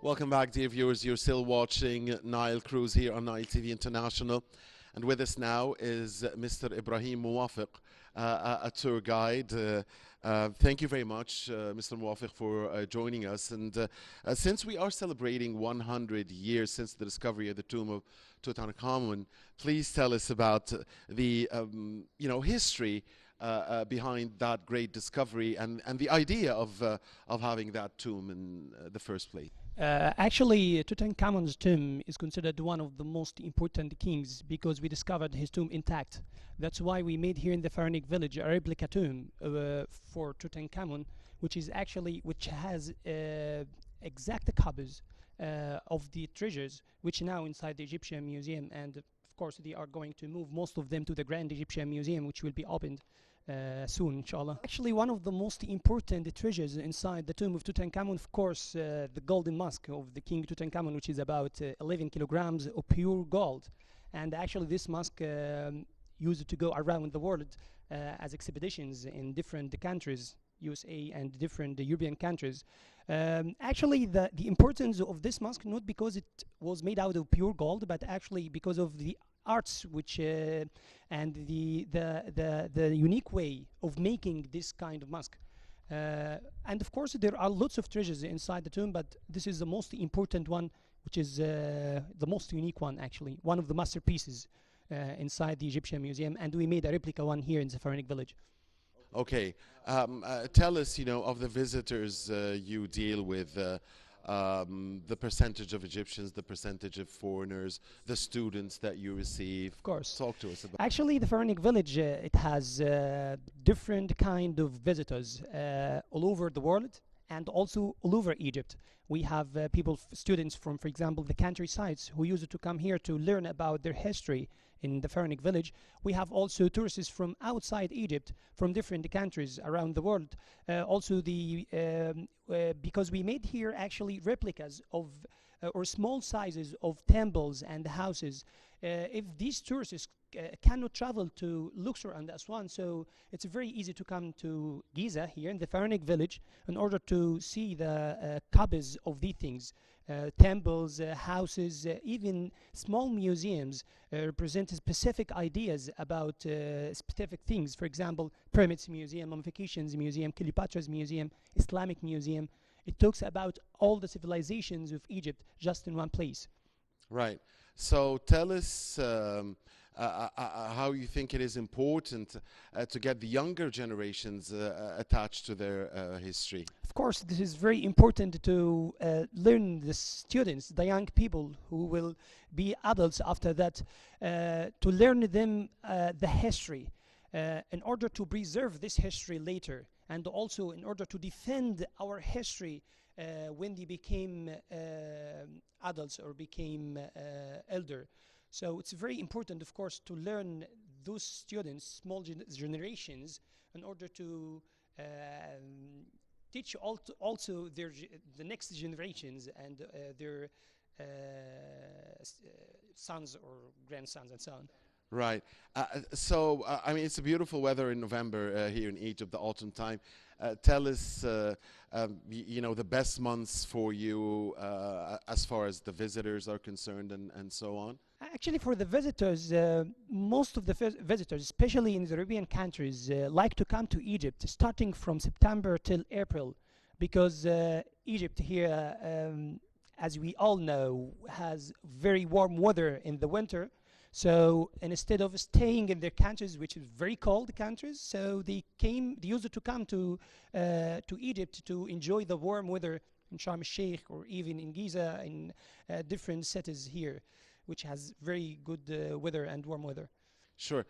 Welcome back, dear viewers. You're still watching Nile Cruise here on Nile TV International. And with us now is Mr. Ibrahim Mowafeq, a tour guide. Thank you very much, Mr. Mowafeq, for joining us. And since we are celebrating 100 years since the discovery of the tomb of Tutankhamun, please tell us about the history behind that great discovery and the idea of having that tomb in the first place. Actually, Tutankhamun's tomb is considered one of the most important kings because we discovered his tomb intact. That's why we made here in the Pharaonic village a replica tomb for Tutankhamun, which has exact copies of the treasures, which now inside the Egyptian Museum, and of course they are going to move most of them to the Grand Egyptian Museum, which will be opened soon, inshallah. Actually, one of the most important treasures inside the tomb of Tutankhamun, of course, the golden mask of the King Tutankhamun, which is about 11 kilograms of pure gold. And actually, this mask used to go around the world as expeditions in different countries, USA and different European countries. Actually, the importance of this mask, not because it was made out of pure gold, but actually because of the arts which and the unique way of making this kind of mask. And of course there are lots of treasures inside the tomb, but this is the most important one, which is the most unique one, actually one of the masterpieces inside the Egyptian Museum, and we made a replica one here in the Pharaonic village. Okay, tell us, of the visitors you deal with, the percentage of Egyptians, the percentage of foreigners, the students that you receive. Of course. Talk to us about. Actually, the Pharaonic village, it has different kind of visitors all over the world and also all over Egypt. We have students from, for example, the countrysides who used to come here to learn about their history in the Pharaonic village. We have also tourists from outside Egypt, from different countries around the world. Also, because we made here actually replicas of or small sizes of temples and houses. If these tourists cannot travel to Luxor and Aswan, so it's very easy to come to Giza here in the Pharaonic village in order to see the copies of these things. Temples, houses, even small museums represent specific ideas about specific things. For example, Pyramids Museum, Mummifications Museum, Cleopatra's Museum, Islamic Museum. It talks about all the civilizations of Egypt just in one place. Right. So tell us how you think it is important to get the younger generations attached to their history. Of course, this is very important to learn the students, the young people who will be adults after that, to learn them the history in order to preserve this history later, and also in order to defend our history when they became adults or became elder. So it's very important, of course, to learn those students, small generations, in order to teach also the next generations and their sons or grandsons and so on. Right. I mean, it's a beautiful weather in November here in Egypt, the autumn time. Tell us, the best months for you as far as the visitors are concerned and so on. Actually, for the visitors, most of the visitors, especially in the European countries, like to come to Egypt starting from September till April, because Egypt here, as we all know, has very warm weather in the winter. So instead of staying in their countries, which is very cold countries, so they used to come to Egypt to enjoy the warm weather in Sharm el-Sheikh or even in Giza, in different cities here, which has very good weather and warm weather. Sure.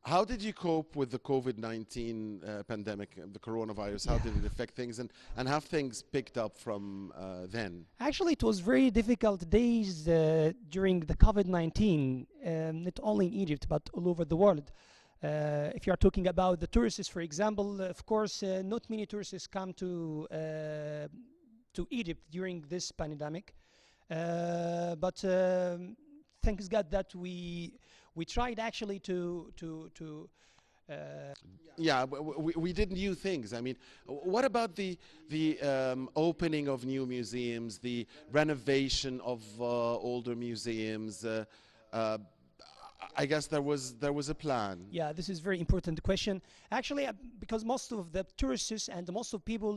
How did you cope with the COVID-19 pandemic, the coronavirus? How did it affect things, and have things picked up from then? Actually, it was very difficult days during the COVID-19, not only in Egypt, but all over the world. If you are talking about the tourists, for example, of course, not many tourists come to Egypt during this pandemic. But thanks God that we tried actually to Yeah, we did new things. I mean, what about the opening of new museums, the renovation of older museums? Uh, I guess there was a plan. Yeah, this is very important question. Actually, because most of the tourists and most of people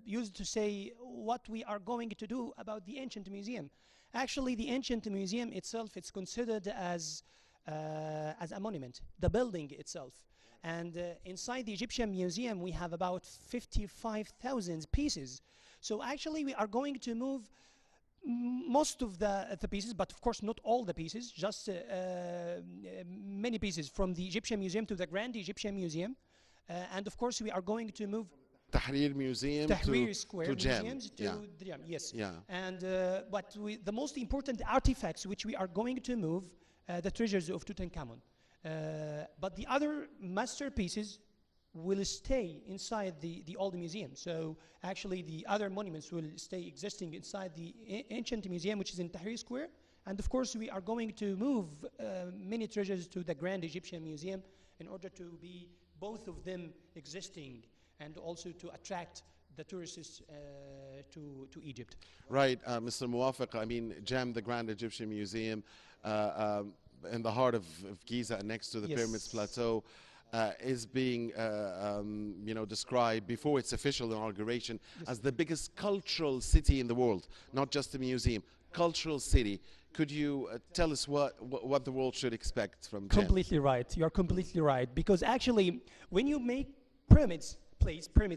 used to say what we are going to do about the ancient museum. Actually, the ancient museum itself, it's considered as a monument, the building itself. And inside the Egyptian museum, we have about 55,000 pieces. So actually, we are going to move most of the pieces, but of course not all the pieces, just many pieces from the Egyptian Museum to the Grand Egyptian Museum. And of course we are going to move Tahrir Museum Tahrir Square to Jem. museums to Yeah. the Jam, yes. Yeah. And but the most important artifacts which we are going to move, the treasures of Tutankhamun. But the other masterpieces will stay inside the old museum. So actually the other monuments will stay existing inside the ancient museum, which is in Tahrir Square. And of course we are going to move many treasures to the Grand Egyptian Museum in order to be both of them existing and also to attract the tourists to Egypt. Right, Mr. Mowafeq. I mean, Jem, the Grand Egyptian Museum, in the heart of Giza, next to the Yes. Pyramids Plateau, is being, described before its official inauguration as the biggest cultural city in the world, not just a museum, cultural city. Could you tell us what the world should expect from Jem? Completely right. You are completely right. Because actually, when you make pyramids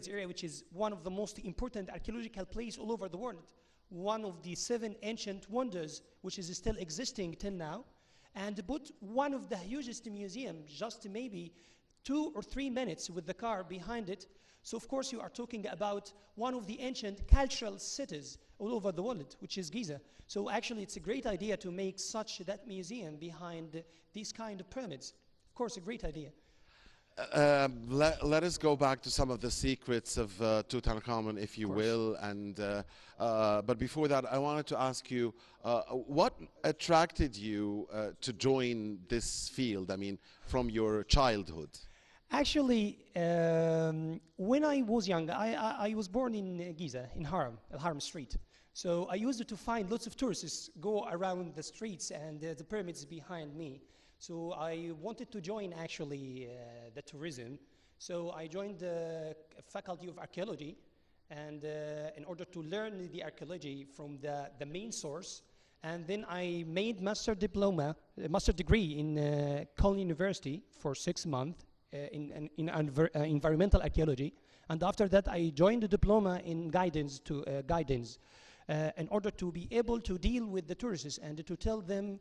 area, which is one of the most important archaeological places all over the world, one of the 7 ancient wonders, which is still existing till now, and put one of the hugest museums just maybe 2 or 3 minutes with the car behind it. So of course you are talking about one of the ancient cultural cities all over the world, which is Giza. So actually it's a great idea to make that museum behind these kind of pyramids. Of course, a great idea. Let us go back to some of the secrets of Tutankhamun, if you will. And but before that, I wanted to ask you, what attracted you to join this field? I mean, from your childhood. Actually, when I was young, I was born in Giza, in Al-Haram Street. So I used to find lots of tourists go around the streets and the pyramids behind me. So I wanted to join actually the tourism. So I joined the Faculty of Archaeology, and in order to learn the archaeology from the main source. And then I made master degree in Cologne University for 6 months in environmental archaeology. And after that, I joined the diploma in guidance in order to be able to deal with the tourists and to tell them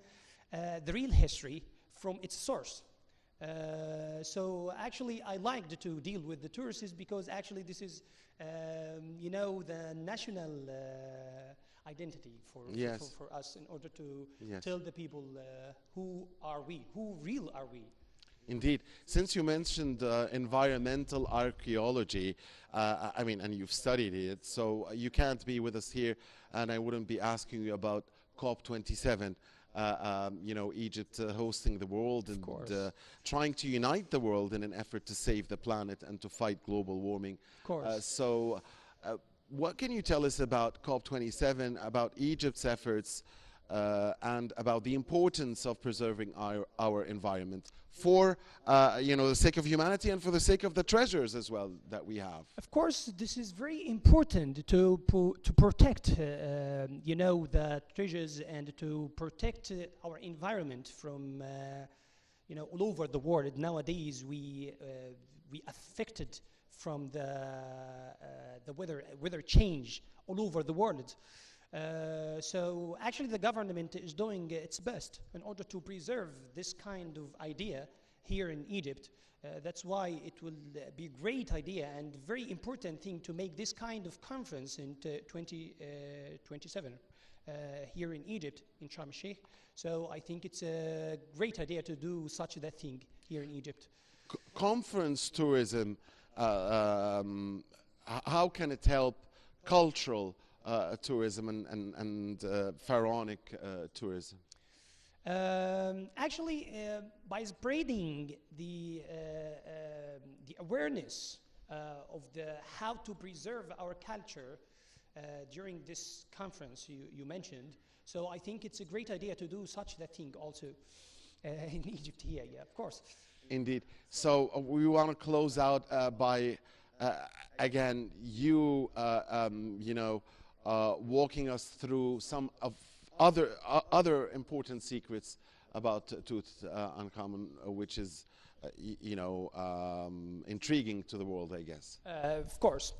the real history from its source. So actually I liked to deal with the tourists because actually this is, the national identity for us in order to tell the people who are we, who real are we. Indeed. Since you mentioned environmental archaeology, I mean, and you've studied it, so you can't be with us here, and I wouldn't be asking you about COP27. Egypt hosting the world and trying to unite the world in an effort to save the planet and to fight global warming. Of course. What can you tell us about COP27, about Egypt's efforts, and about the importance of preserving our environment for the sake of humanity and for the sake of the treasures as well that we have? Of course, this is very important to protect the treasures and to protect our environment from all over the world. Nowadays we affected from the weather change all over the world. So actually the government is doing its best in order to preserve this kind of idea here in Egypt. That's why it will be a great idea and very important thing to make this kind of conference in 2027 here in Egypt, in Sharm el-Sheikh. So I think it's a great idea to do such a thing here in Egypt. Conference tourism, how can it help cultural tourism and pharaonic tourism? Actually, by spreading the awareness of the how to preserve our culture during this conference you mentioned, so I think it's a great idea to do such that thing also in Egypt here. Yeah, of course. Indeed. So we want to close out by again walking us through some of other important secrets about Tutankhamun, which is intriguing to the world, I guess. Of course.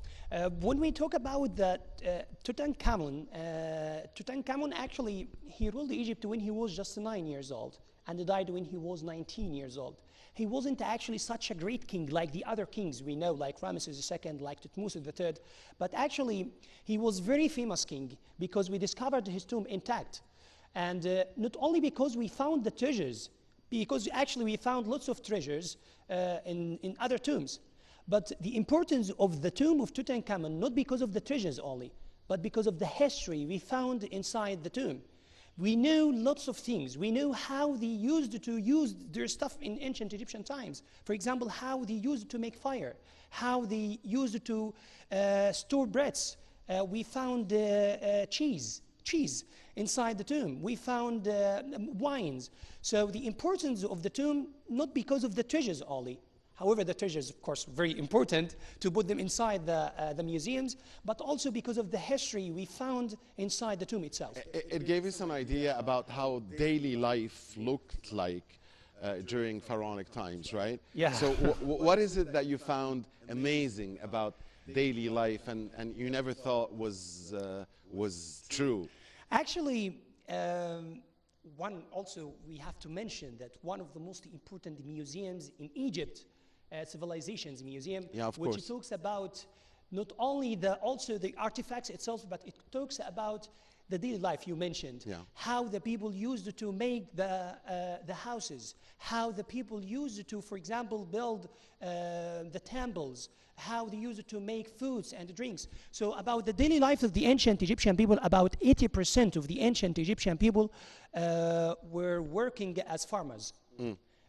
When we talk about that Tutankhamun, Tutankhamun actually, he ruled Egypt when he was just 9 years old and died when he was 19 years old. He wasn't actually such a great king like the other kings we know, like Ramesses II, like Thutmose III, but actually he was very famous king because we discovered his tomb intact. And not only because we found the treasures, because actually we found lots of treasures in other tombs, but the importance of the tomb of Tutankhamun, not because of the treasures only, but because of the history we found inside the tomb. We knew lots of things. We knew how they used to use their stuff in ancient Egyptian times. For example, how they used to make fire, how they used to store breads. We found cheese inside the tomb. We found wines. So the importance of the tomb, not because of the treasures only. However, the treasures, of course, very important to put them inside the museums, but also because of the history we found inside the tomb itself. It gave us an idea about how daily life looked like during pharaonic times, right? Yeah. So what is it that you found amazing about daily life and you never thought was true? Actually, one also we have to mention that one of the most important museums in Egypt, Civilizations Museum, Yeah, of which course. talks about not only also the artifacts itself, but it talks about the daily life you mentioned, Yeah. how the people used to make the houses, how the people used to, for example, build the temples, how they used to make foods and drinks. So about the daily life of the ancient Egyptian people, about 80% of the ancient Egyptian people were working as farmers.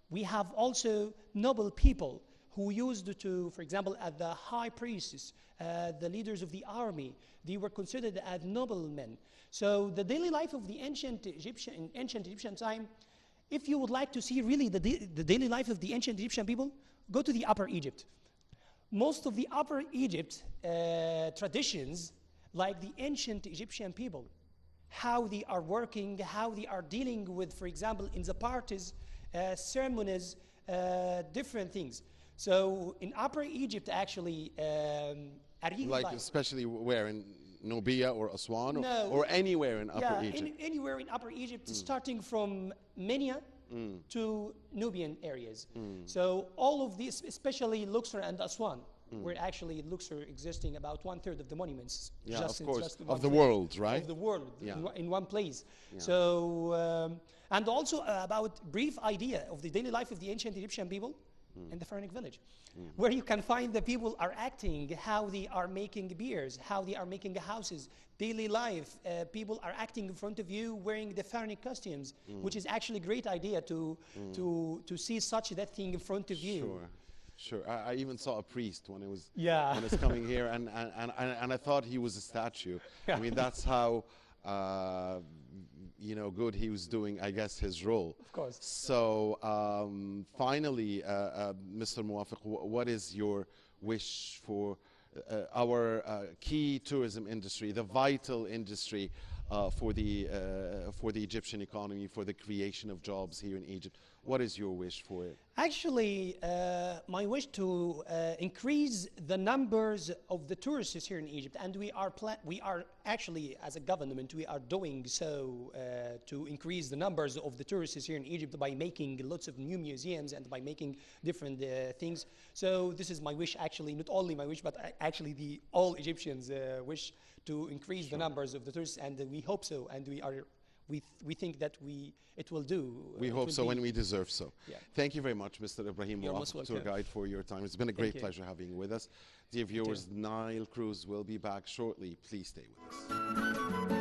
We have also noble people who used to, for example, at the high priests, the leaders of the army, they were considered as noblemen. So the daily life of the ancient Egyptian time, if you would like to see really the daily life of the ancient Egyptian people, go to the Upper Egypt. Most of the Upper Egypt traditions, like the ancient Egyptian people, how they are working, how they are dealing with, for example, in the parties, ceremonies, different things. So in Upper Egypt, actually, Like especially where in Nubia or Aswan No. or anywhere in Upper yeah, Egypt? anywhere in Upper Egypt, starting from Minya to Nubian areas. So all of these, especially Luxor and Aswan, where actually Luxor existing about 1/3 of the monuments. Yeah, just of in- course. just in Of one the place. world, right? Of the world, Yeah. in one place. Yeah. So, and also about brief idea of the daily life of the ancient Egyptian people in the pharaonic village, where you can find the people are acting, how they are making beers, how they are making houses, daily life. People are acting in front of you wearing the pharaonic costumes, which is actually a great idea to see such that thing in front of you. Sure, sure. I even saw a priest when it was Yeah. when it's coming here, and I thought he was a statue. I mean, that's how good he was doing, I guess, his role. Of course. So finally, Mr. Mowafeq, what is your wish for our key tourism industry, the vital industry for the Egyptian economy, for the creation of jobs here in Egypt? What is your wish for it? Actually, my wish to increase the numbers of the tourists here in Egypt, and we are actually, as a government, we are doing so to increase the numbers of the tourists here in Egypt by making lots of new museums and by making different things. So this is my wish, actually, not only my wish, but actually the all Egyptians' wish to increase the numbers of the tourists, and we hope so, and we think that it will do. We it hope will so, be. and we deserve so. Yeah. Thank you very much, Mr. Ibrahim You're most Mowafeq, tour welcome. guide, for your time. It's been a great you. pleasure having you with us. Dear viewers, Nile Cruise will be back shortly. Please stay with us.